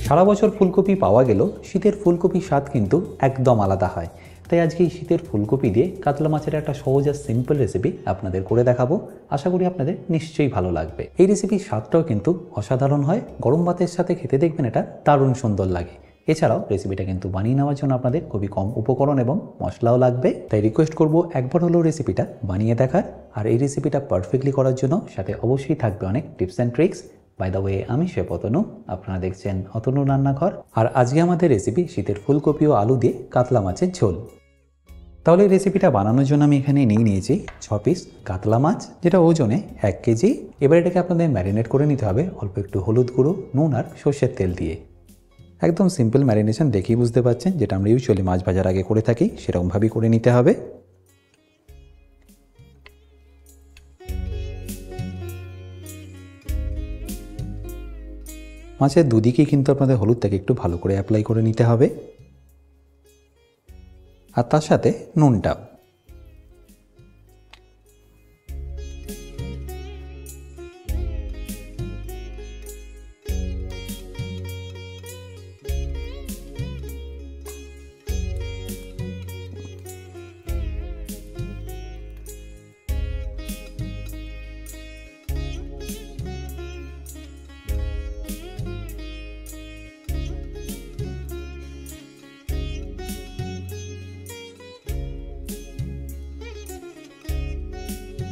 সারা বছর ফুলকপি পাওয়া গেলেও শীতের ফুলকপির স্বাদ কিন্তু একদম আলাদা হয়। তাই আজকে এই শীতের ফুলকপি দিয়ে কাতলা মাছের একটা সহজ আর সিম্পল রেসিপি আপনাদের করে দেখাবো। আশা করি আপনাদের নিশ্চয়ই ভালো লাগবে। এই রেসিপির স্বাদটাও কিন্তু অসাধারণ হয়, গরম ভাতের সাথে খেতে দেখবেন এটা দারুণ সুন্দর লাগে। এছাড়াও রেসিপিটা কিন্তু বানিয়ে নেওয়ার জন্য আপনাদের খুবই কম উপকরণ এবং মশলাও লাগবে। তাই রিকোয়েস্ট করব একবার হলেও রেসিপিটা বানিয়ে দেখার। আর এই রেসিপিটা পারফেক্টলি করার জন্য সাথে অবশ্যই থাকবে অনেক tips and tricks. By the way, আমি শেফ অতনু, আপনারা দেখছেন অতনু রান্নাঘর। আর আজকে আমাদের রেসিপি শীতের ফুলকপি ও আলু দিয়ে কাতলা মাছের ঝোল। তাহলে এই রেসিপিটা বানানোর জন্য আমি এখানে নিয়েছি 6 পিস কাতলা মাছ, যেটা ওজনে 1 কেজি। এবার এটাকে আপনাদের ম্যারিনেট করে নিতে হবে অল্প একটু হলুদ গুঁড়ো, নুন আর সর্ষের তেল দিয়ে। একদম সিম্পল ম্যারিনেশন, দেখেই বুঝতে পারছেন যেটা আমরা ইউজুয়ালি মাছ ভাজার আগে করে থাকি সেরকমভাবেই করে নিতে হবে। মাছের দুদিকেই কিন্তু আপনাদের হলুদটাকে একটু ভালো করে অ্যাপ্লাই করে নিতে হবে, আর তার সাথে নুনটাও।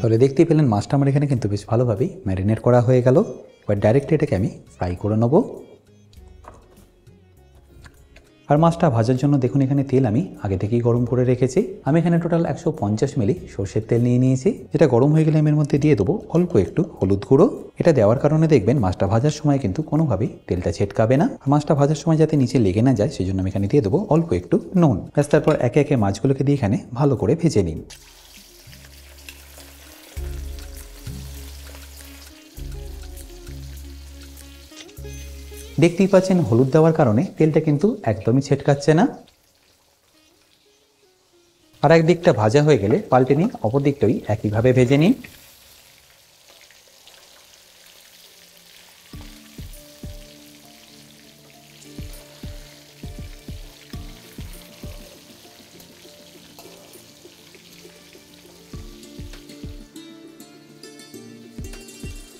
তাহলে দেখতেই পেলেন মাছটা আমার এখানে কিন্তু বেশ ভালোভাবেই ম্যারিনেট করা হয়ে গেল। এবার ডাইরেক্ট এটাকে আমি ফ্রাই করে নেব। আর মাছটা ভাজার জন্য দেখুন এখানে তেল আমি আগে থেকেই গরম করে রেখেছি। আমি এখানে টোটাল 150 মিলি সর্ষের তেল নিয়ে নিয়েছি, যেটা গরম হয়ে গেলে আমি এর মধ্যে দিয়ে দেবো অল্প একটু হলুদ গুঁড়ো। এটা দেওয়ার কারণে দেখবেন মাছটা ভাজার সময় কিন্তু কোনোভাবেই তেলটা ছেটকাবে না। মাছটা ভাজার সময় যাতে নিচে লেগে না যায় সেই জন্য আমি এখানে দিয়ে দেবো অল্প একটু নুন। ব্যাস, তারপর একে একে মাছগুলোকে দিয়ে এখানে ভালো করে ভেজে নিন। দেখতেই পাচ্ছেন হলুদ দেওয়ার কারণে তেলটা কিন্তু একদমই ছেটকাচ্ছে না। আর একদিকটা ভাজা হয়ে গেলে পাল্টে নিন, অপর দিকটাই একইভাবে ভেজে নিন।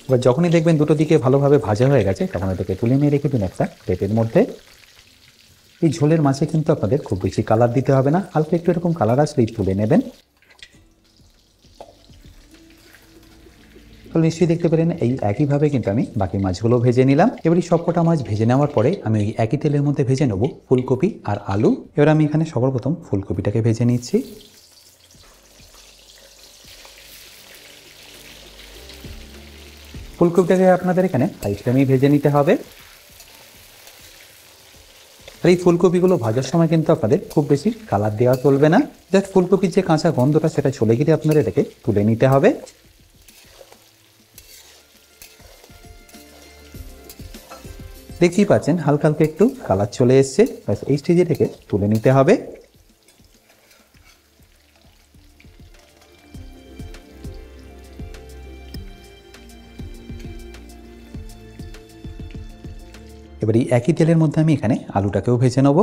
এবার যখনই দেখবেন দুটো দিকে ভালোভাবে ভাজা হয়ে গেছে তখন এটাকে তুলে নিয়ে রেখে দিন একটা প্লেটের মধ্যে। এই ঝোলের মাছে কিন্তু আপনাদের খুব বেশি কালার দিতে হবে না, হালকা একটু এরকম কালার আসলেই তুলে নেবেন। তাহলে নিশ্চয়ই দেখতে পেলেন এই একইভাবে কিন্তু আমি বাকি মাছগুলো ভেজে নিলাম। এবার এই সবকটা মাছ ভেজে নেওয়ার পরে আমি ওই একই তেলের মধ্যে ভেজে নেব ফুলকপি আর আলু। এবার আমি এখানে সর্বপ্রথম ফুলকপিটাকে ভেজে নিচ্ছি। ফুলকপিটাকে আপনাদের এখানে হাই ফ্লেমেই ভেজে নিতে হবে। আর এই ফুলকপিগুলো ভাজার সময় কিন্তু আপনাদের খুব বেশি কালার দেওয়া চলবে না, জাস্ট ফুলকপির যে কাঁচা গন্ধটা সেটা চলে গেলে আপনাদের এটাকে তুলে নিতে হবে। দেখতেই পাচ্ছেন হালকা হালকা একটু কালার চলে এসছে, ব্যাস এই স্টেজে থেকে তুলে নিতে হবে। এবার এই একই তেলের মধ্যে আমি এখানে আলুটাকেও ভেজে নেব।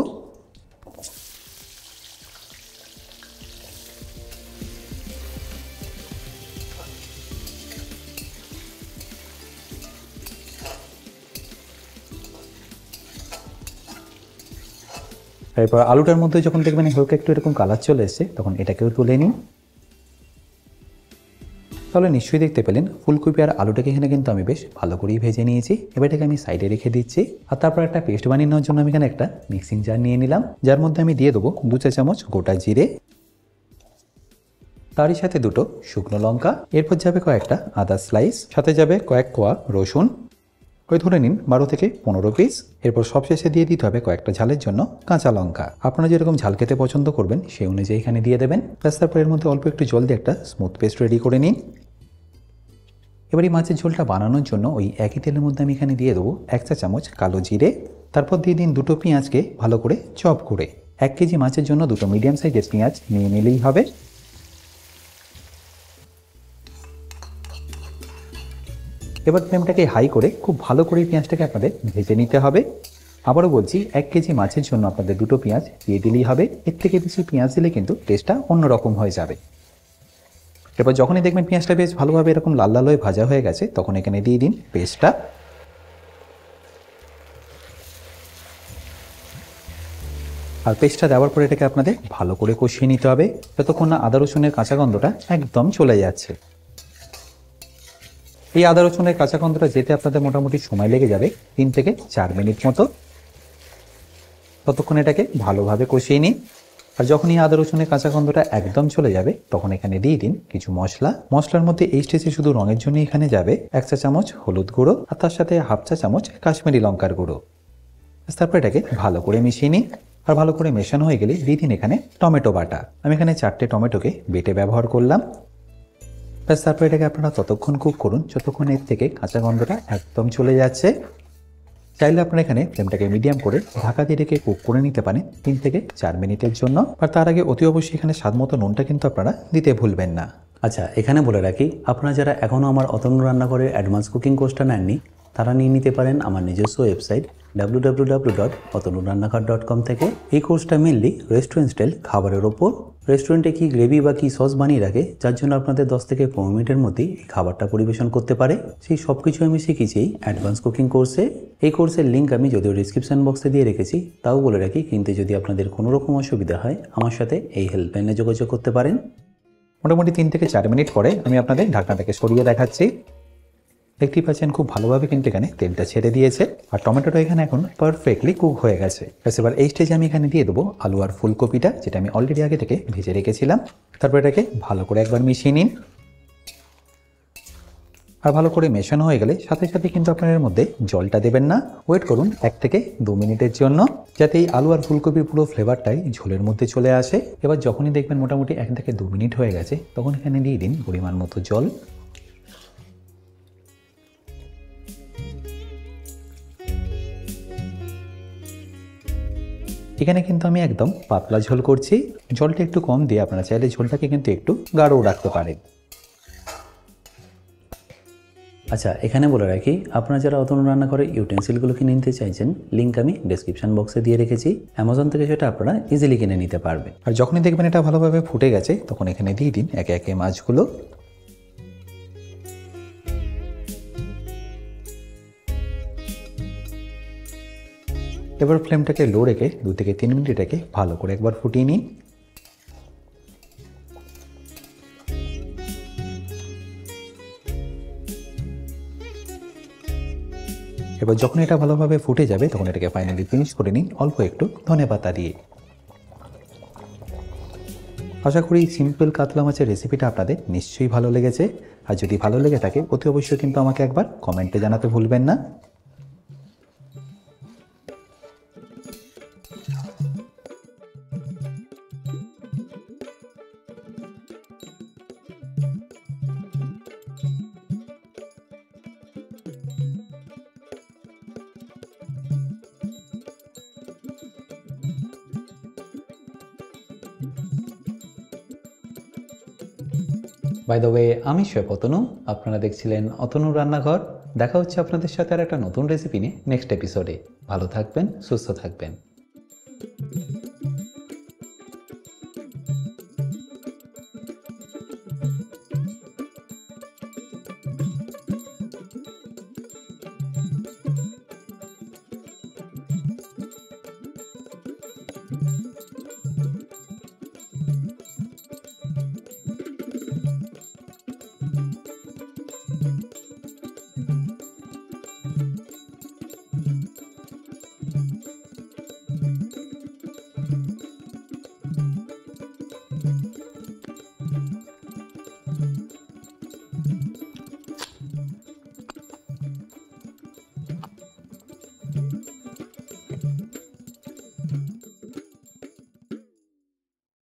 এরপর আলুটার মধ্যে যখন দেখবেন হালকা একটু এরকম কালার চলে এসছে তখন এটাকেও তুলে নিন। তাহলে নিশ্চয়ই দেখতে পেলেন ফুলকপি আর আলুটাকে এখানে কিন্তু আমি বেশ ভালো করেই ভেজে নিয়েছি। এবার এটাকে আমি সাইডে রেখে দিচ্ছি। আর তারপর একটা পেস্ট বানিয়ে নেওয়ার জন্য আমি এখানে একটা মিক্সিং জার নিয়ে নিলাম, যার মধ্যে আমি দিয়ে দেবো 2 চা চামচ গোটা জিরে, তারই সাথে 2টো শুকনো লঙ্কা, এরপর যাবে কয়েকটা আদা স্লাইস, সাথে যাবে কয়েক কোয়া রসুন, ওই ধরে নিন 12 থেকে 15 পিস। এরপর সবশেষে দিয়ে দিতে হবে কয়েকটা ঝালের জন্য কাঁচা লঙ্কা। আপনারা যেরকম ঝাল খেতে পছন্দ করবেন সেই অনুযায়ী এখানে দিয়ে দেবেন। প্লাস তারপর এর মধ্যে অল্প একটু জল দিয়ে একটা স্মুথ পেস্ট রেডি করে নিন। এবার এই মাছের ঝোলটা বানানোর জন্য ওই একই তেলের মধ্যে আমি এখানে দিয়ে দেবো 1 চা চামচ কালো জিরে, তারপর দিয়ে দিন 2টো পেঁয়াজকে ভালো করে চপ করে। 1 কেজি মাছের জন্য 2টো মিডিয়াম সাইজের পেঁয়াজ নিয়ে নিলেই হবে। এবার ফ্লেমটাকে হাই করে খুব ভালো করে পেঁয়াজটাকে আপনাদের ভেজে নিতে হবে। আবারও বলছি, 1 কেজি মাছের জন্য আপনাদের 2টো পেঁয়াজ দিয়ে দিলেই হবে। এর থেকে বেশি পেঁয়াজ দিলে কিন্তু টেস্টটা অন্যরকম হয়ে যাবে। এবার যখনই দেখবেন পেঁয়াজটা বেশ ভালোভাবে এরকম লাল লাল হয়ে ভাজা হয়ে গেছে, তখন এখানে দিয়ে দিন পেস্টটা। আর পেস্টটা দেওয়ার পরে এটাকে আপনাদের ভালো করে কষিয়ে নিতে হবে, যতক্ষণ না আদা রসুনের কাঁচা গন্ধটা একদম চলে যাচ্ছে। এই আদা রসুনের কাঁচা গন্ধটা যেতে আপনাদের মোটামুটি সময় লেগে যাবে 3 থেকে 4 মিনিট মতো। ততক্ষণ এটাকে ভালোভাবে কষিয়ে নিন। আর যখন এই আদা রসুনের কাঁচা গন্ধটা একদম চলে যাবে, তখন এখানে দিয়ে দিন কিছু মশলা। মশলার মধ্যে এই স্টেজে শুধু রঙের জন্য এখানে যাবে 1 চা চামচ হলুদ গুঁড়ো, আর তার সাথে 1/2 চা চামচ কাশ্মীরি লঙ্কার গুঁড়ো। তারপর এটাকে ভালো করে মিশিয়ে নিন। আর ভালো করে মেশানো হয়ে গেলে দিয়ে দিন এখানে টমেটো বাটা। আমি এখানে 4টে টমেটোকে বেটে ব্যবহার করলাম। ব্যাস, তারপর এটাকে আপনারা ততক্ষণ কুক করুন যতক্ষণ এর থেকে কাঁচা গন্ধটা একদম চলে যাচ্ছে। চাইলে আপনারা এখানে ফ্লেমটাকে মিডিয়াম করে ঢাকা দিয়ে রেখে কুক করে নিতে পারেন 3 থেকে 4 মিনিটের জন্য। আর তার আগে অতি অবশ্যই এখানে স্বাদ মতো নুনটা কিন্তু আপনারা দিতে ভুলবেন না। আচ্ছা, এখানে বলে রাখি, আপনারা যারা এখনও আমার অতনু রান্নাঘরের অ্যাডভান্স কুকিং কোর্সটা নেননি, তারা নিয়ে নিতে পারেন আমার নিজস্ব ওয়েবসাইট www.otonurannakar.com থেকে। এই কোর্সটা মেনলি রেস্টুরেন্ট স্টাইল খাবারের ওপর। রেস্টুরেন্টে কি গ্রেভি বা কি সস বানিয়ে রাখে, যার জন্য আপনাদের 10 থেকে 15 মিনিটের মধ্যেই এই খাবারটা পরিবেশন করতে পারে, সেই সব কিছু আমি শিখেছি এই অ্যাডভান্স কুকিং কোর্সে। এই কোর্সের লিঙ্ক আমি যদিও ডিসক্রিপশন বক্সে দিয়ে রেখেছি, তাও বলে রাখি, কিন্তু যদি আপনাদের কোনো রকম অসুবিধা হয় আমার সাথে এই হেল্পলাইনে যোগাযোগ করতে পারেন। মোটামুটি 3 থেকে 4 মিনিট পরে আমি আপনাদের ঢাকনাটাকে সরিয়ে দেখাচ্ছি। দেখতেই পাচ্ছেন খুব ভালোভাবে কিন্তু এখানে তেলটা ছেড়ে দিয়েছে, আর টমেটোটা এখানে এখন পারফেক্টলি কুক হয়ে গেছে। এবার এই স্টেজে আমি এখানে দিয়ে দেবো আলু আর ফুলকপিটা, যেটা আমি অলরেডি আগে থেকে ভেজে রেখেছিলাম। তারপর এটাকে ভালো করে একবার মিশিয়ে নিন। আর ভালো করে মেশানো হয়ে গেলে সাথে সাথে কিন্তু আপনার এর মধ্যে জলটা দেবেন না। ওয়েট করুন 1 থেকে 2 মিনিটের জন্য, যাতে এই আলু আর ফুলকপির পুরো ফ্লেভারটাই ঝোলের মধ্যে চলে আসে। এবার যখনই দেখবেন মোটামুটি 1 থেকে 2 মিনিট হয়ে গেছে, তখন এখানে দিয়ে দিন পরিমাণ মতো জল। এখানে কিন্তু আমি একদম পাতলা ঝোল করছি। জলটা একটু কম দিয়ে আপনারা চাইলে ঝোলটাকে কিন্তু একটু গাঢ়ও রাখতে পারেন। আচ্ছা, এখানে বলে রাখি, আপনারা যারা অতনু রান্নাঘরে ইউটেন্সিলগুলো কিনে নিতে চাইছেন, লিঙ্ক আমি ডেসক্রিপশন বক্সে দিয়ে রেখেছি। অ্যামাজন থেকে সেটা আপনারা ইজিলি কিনে নিতে পারবে। আর যখনই দেখবেন এটা ভালোভাবে ফুটে গেছে, তখন এখানে দিয়ে দিন একে একে মাছগুলো। এবার ফ্লেমটাকে লো রেখে 2 থেকে 3 মিনিট রেখে ভালো করে একবার ফুটিয়ে নিন। এবার যখন এটা ভালোভাবে ফুটে যাবে, তখন এটাকে ফাইনালি ফিনিশ করে নিন অল্প একটু ধনেপাতা দিয়ে। আশা করি সিম্পল কাতলা মাছের রেসিপিটা আপনাদের নিশ্চয়ই ভালো লেগেছে। আর যদি ভালো লেগে থাকে, অতি অবশ্যই কিন্তু আমাকে একবার কমেন্টে জানাতে ভুলবেন না। বাই দ্য ওয়ে, আমি শেফ অতনু, আপনারা দেখছিলেন অতনু রান্নাঘর। দেখা হচ্ছে আপনাদের সাথে আর একটা নতুন রেসিপি নিয়ে নেক্সট এপিসোডে। ভালো থাকবেন, সুস্থ থাকবেন।